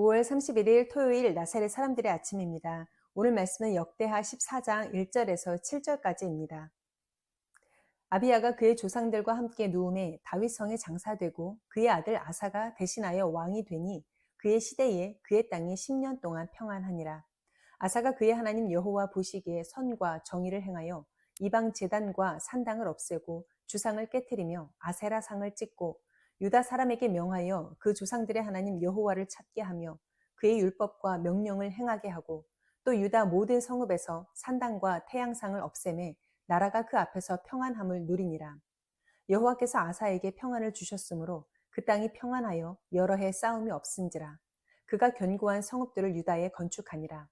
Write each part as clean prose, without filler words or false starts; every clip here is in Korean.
5월 31일 토요일 나사렛 사람들의 아침입니다. 오늘 말씀은 역대하 14장 1절에서 7절까지입니다. 아비야가 그의 조상들과 함께 누움에 다윗 성에 장사되고 그의 아들 아사가 대신하여 왕이 되니 그의 시대에 그의 땅이 10년 동안 평안하니라. 아사가 그의 하나님 여호와 보시기에 선과 정의를 행하여 이방 제단과 산당을 없애고 주상을 깨뜨리며 아세라 상을 찍고 유다 사람에게 명하여 그 조상들의 하나님 여호와를 찾게 하며 그의 율법과 명령을 행하게 하고 또 유다 모든 성읍에서 산당과 태양상을 없애매 나라가 그 앞에서 평안함을 누리니라. 여호와께서 아사에게 평안을 주셨으므로 그 땅이 평안하여 여러 해 싸움이 없은지라. 그가 견고한 성읍들을 유다에 건축하니라.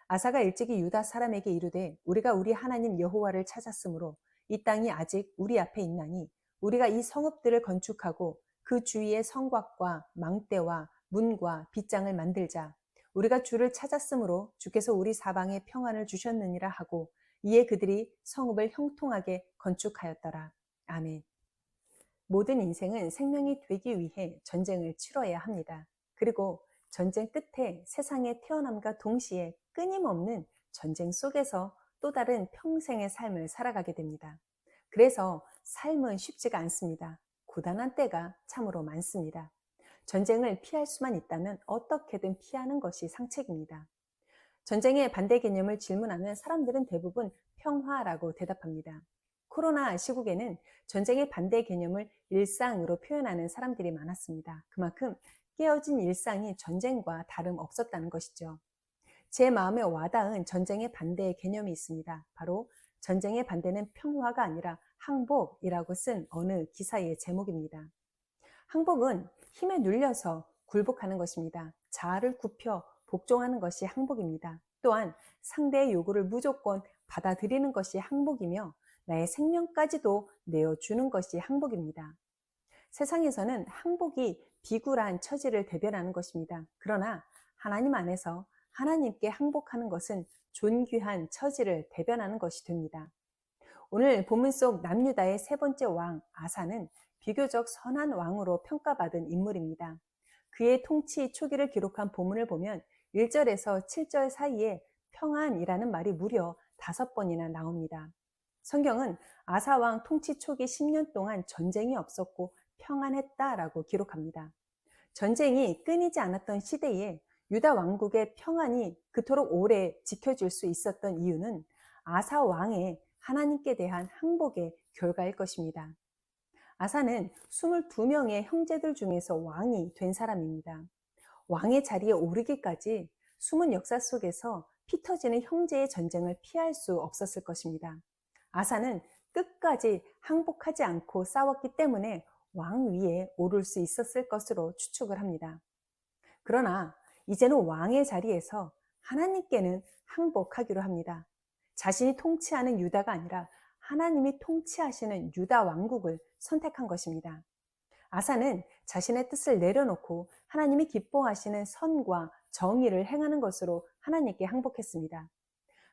아사가 일찍이 유다 사람에게 이르되 우리가 우리 하나님 여호와를 찾았으므로 이 땅이 아직 우리 앞에 있나니 우리가 이 성읍들을 건축하고 그 주위에 성곽과 망대와 문과 빗장을 만들자. 우리가 주를 찾았으므로 주께서 우리 사방에 평안을 주셨느니라 하고 이에 그들이 성읍을 형통하게 건축하였더라. 아멘. 모든 인생은 생명이 되기 위해 전쟁을 치러야 합니다. 그리고 전쟁 끝에 세상에 태어남과 동시에 끊임없는 전쟁 속에서 또 다른 평생의 삶을 살아가게 됩니다. 그래서 삶은 쉽지가 않습니다. 고단한 때가 참으로 많습니다. 전쟁을 피할 수만 있다면 어떻게든 피하는 것이 상책입니다. 전쟁의 반대 개념을 질문하면 사람들은 대부분 평화라고 대답합니다. 코로나 시국에는 전쟁의 반대 개념을 일상으로 표현하는 사람들이 많았습니다. 그만큼 깨어진 일상이 전쟁과 다름없었다는 것이죠. 제 마음에 와닿은 전쟁의 반대의 개념이 있습니다. 바로 전쟁의 반대는 평화가 아니라 항복이라고 쓴 어느 기사의 제목입니다. 항복은 힘에 눌려서 굴복하는 것입니다. 자아를 굽혀 복종하는 것이 항복입니다. 또한 상대의 요구를 무조건 받아들이는 것이 항복이며 나의 생명까지도 내어주는 것이 항복입니다. 세상에서는 항복이 비굴한 처지를 대변하는 것입니다. 그러나 하나님 안에서 하나님께 항복하는 것은 존귀한 처지를 대변하는 것이 됩니다. 오늘 본문 속 남유다의 세 번째 왕 아사는 비교적 선한 왕으로 평가받은 인물입니다. 그의 통치 초기를 기록한 본문을 보면 1절에서 7절 사이에 평안이라는 말이 무려 5번이나 나옵니다. 성경은 아사 왕 통치 초기 10년 동안 전쟁이 없었고 평안했다라고 기록합니다. 전쟁이 끊이지 않았던 시대에 유다 왕국의 평안이 그토록 오래 지켜질 수 있었던 이유는 아사 왕의 하나님께 대한 항복의 결과일 것입니다. 아사는 22명의 형제들 중에서 왕이 된 사람입니다. 왕의 자리에 오르기까지 숨은 역사 속에서 피 터지는 형제의 전쟁을 피할 수 없었을 것입니다. 아사는 끝까지 항복하지 않고 싸웠기 때문에 왕 위에 오를 수 있었을 것으로 추측을 합니다. 그러나 이제는 왕의 자리에서 하나님께는 항복하기로 합니다. 자신이 통치하는 유다가 아니라 하나님이 통치하시는 유다 왕국을 선택한 것입니다. 아사는 자신의 뜻을 내려놓고 하나님이 기뻐하시는 선과 정의를 행하는 것으로 하나님께 항복했습니다.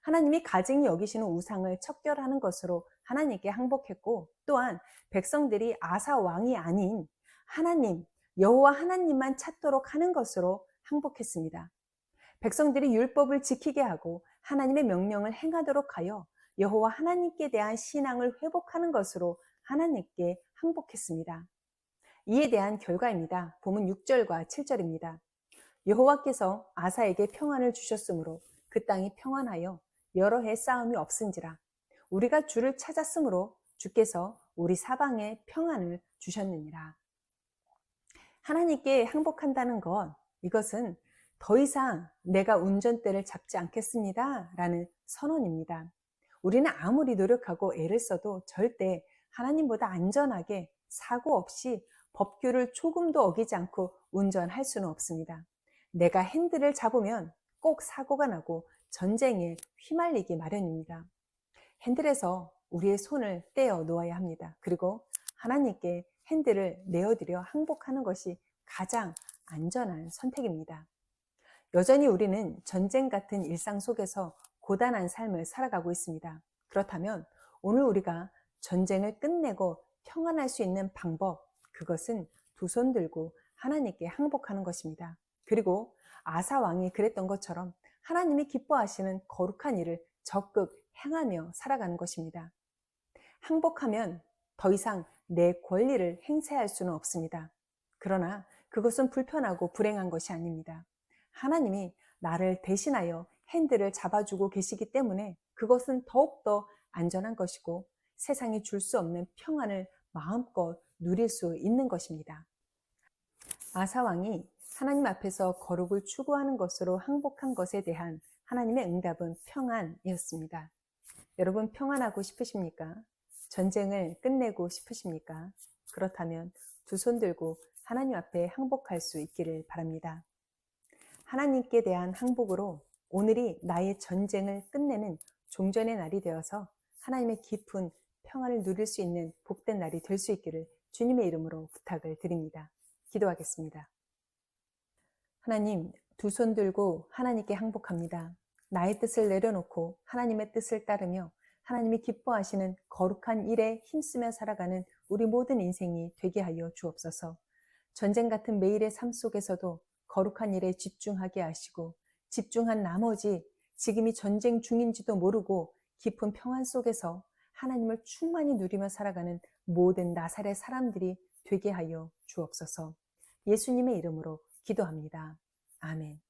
하나님이 가증히 여기시는 우상을 척결하는 것으로 하나님께 항복했고 또한 백성들이 아사 왕이 아닌 하나님, 여호와 하나님만 찾도록 하는 것으로 항복했습니다. 백성들이 율법을 지키게 하고 하나님의 명령을 행하도록 하여 여호와 하나님께 대한 신앙을 회복하는 것으로 하나님께 항복했습니다. 이에 대한 결과입니다. 본문 6절과 7절입니다. 여호와께서 아사에게 평안을 주셨으므로 그 땅이 평안하여 여러 해 싸움이 없은지라. 우리가 주를 찾았으므로 주께서 우리 사방에 평안을 주셨느니라. 하나님께 항복한다는 것, 이것은 더 이상 내가 운전대를 잡지 않겠습니다 라는 선언입니다. 우리는 아무리 노력하고 애를 써도 절대 하나님보다 안전하게 사고 없이 법규를 조금도 어기지 않고 운전할 수는 없습니다. 내가 핸들을 잡으면 꼭 사고가 나고 전쟁에 휘말리기 마련입니다. 핸들에서 우리의 손을 떼어 놓아야 합니다. 그리고 하나님께 핸들을 내어드려 항복하는 것이 가장 안전한 선택입니다. 여전히 우리는 전쟁 같은 일상 속에서 고단한 삶을 살아가고 있습니다. 그렇다면 오늘 우리가 전쟁을 끝내고 평안할 수 있는 방법, 그것은 두 손 들고 하나님께 항복하는 것입니다. 그리고 아사 왕이 그랬던 것처럼 하나님이 기뻐하시는 거룩한 일을 적극 행하며 살아가는 것입니다. 항복하면 더 이상 내 권리를 행사할 수는 없습니다. 그러나 그것은 불편하고 불행한 것이 아닙니다. 하나님이 나를 대신하여 핸들을 잡아주고 계시기 때문에 그것은 더욱더 안전한 것이고 세상이 줄 수 없는 평안을 마음껏 누릴 수 있는 것입니다. 아사 왕이 하나님 앞에서 거룩을 추구하는 것으로 항복한 것에 대한 하나님의 응답은 평안이었습니다. 여러분 평안하고 싶으십니까? 전쟁을 끝내고 싶으십니까? 그렇다면 두 손 들고 하나님 앞에 항복할 수 있기를 바랍니다. 하나님께 대한 항복으로 오늘이 나의 전쟁을 끝내는 종전의 날이 되어서 하나님의 깊은 평안을 누릴 수 있는 복된 날이 될 수 있기를 주님의 이름으로 부탁을 드립니다. 기도하겠습니다. 하나님, 두 손 들고 하나님께 항복합니다. 나의 뜻을 내려놓고 하나님의 뜻을 따르며 하나님이 기뻐하시는 거룩한 일에 힘쓰며 살아가는 우리 모든 인생이 되게 하여 주옵소서. 전쟁 같은 매일의 삶 속에서도 거룩한 일에 집중하게 하시고 집중한 나머지 지금이 전쟁 중인지도 모르고 깊은 평안 속에서 하나님을 충만히 누리며 살아가는 모든 나사렛 사람들이 되게 하여 주옵소서. 예수님의 이름으로 기도합니다. 아멘.